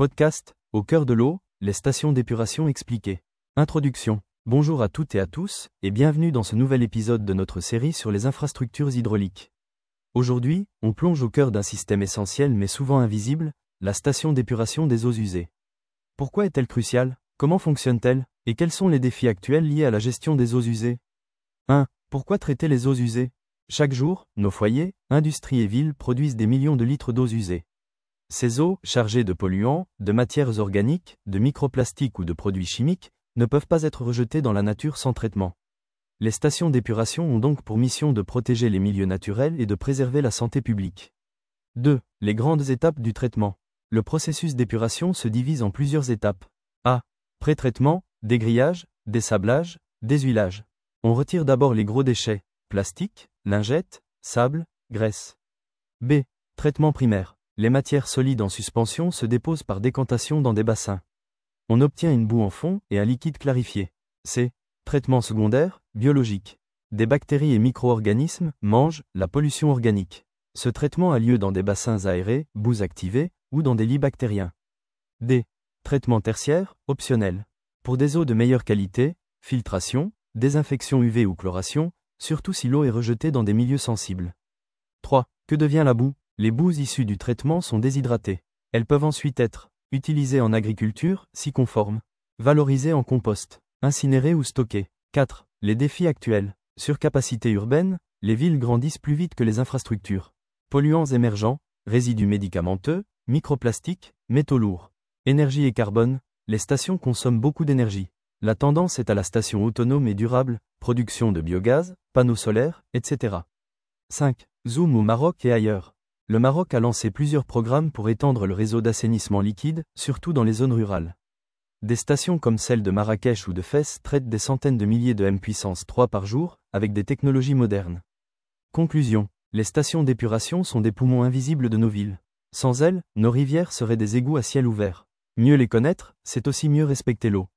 Podcast, au cœur de l'eau, les stations d'épuration expliquées. Introduction. Bonjour à toutes et à tous, et bienvenue dans ce nouvel épisode de notre série sur les infrastructures hydrauliques. Aujourd'hui, on plonge au cœur d'un système essentiel mais souvent invisible, la station d'épuration des eaux usées. Pourquoi est-elle cruciale? Comment fonctionne-t-elle? Et quels sont les défis actuels liés à la gestion des eaux usées? 1. Pourquoi traiter les eaux usées? Chaque jour, nos foyers, industries et villes produisent des millions de litres d'eaux usées. Ces eaux, chargées de polluants, de matières organiques, de microplastiques ou de produits chimiques, ne peuvent pas être rejetées dans la nature sans traitement. Les stations d'épuration ont donc pour mission de protéger les milieux naturels et de préserver la santé publique. 2. Les grandes étapes du traitement. Le processus d'épuration se divise en plusieurs étapes. A. Pré-traitement, dégrillage, dessablage, déshuilage. On retire d'abord les gros déchets, plastique, lingettes, sable, graisse. B. Traitement primaire. Les matières solides en suspension se déposent par décantation dans des bassins. On obtient une boue en fond et un liquide clarifié. C. Traitement secondaire, biologique. Des bactéries et micro-organismes mangent la pollution organique. Ce traitement a lieu dans des bassins aérés, boues activées, ou dans des lits bactériens. D. Traitement tertiaire, optionnel. Pour des eaux de meilleure qualité, filtration, désinfection UV ou chloration, surtout si l'eau est rejetée dans des milieux sensibles. 3. Que devient la boue? Les boues issues du traitement sont déshydratées. Elles peuvent ensuite être utilisées en agriculture, si conformes, valorisées en compost, incinérées ou stockées. 4. Les défis actuels. Surcapacité urbaine, les villes grandissent plus vite que les infrastructures. Polluants émergents, résidus médicamenteux, microplastiques, métaux lourds. Énergie et carbone, les stations consomment beaucoup d'énergie. La tendance est à la station autonome et durable, production de biogaz, panneaux solaires, etc. 5. Zoom au Maroc et ailleurs. Le Maroc a lancé plusieurs programmes pour étendre le réseau d'assainissement liquide, surtout dans les zones rurales. Des stations comme celle de Marrakech ou de Fès traitent des centaines de milliers de M puissance 3 par jour, avec des technologies modernes. Conclusion. Les stations d'épuration sont des poumons invisibles de nos villes. Sans elles, nos rivières seraient des égouts à ciel ouvert. Mieux les connaître, c'est aussi mieux respecter l'eau.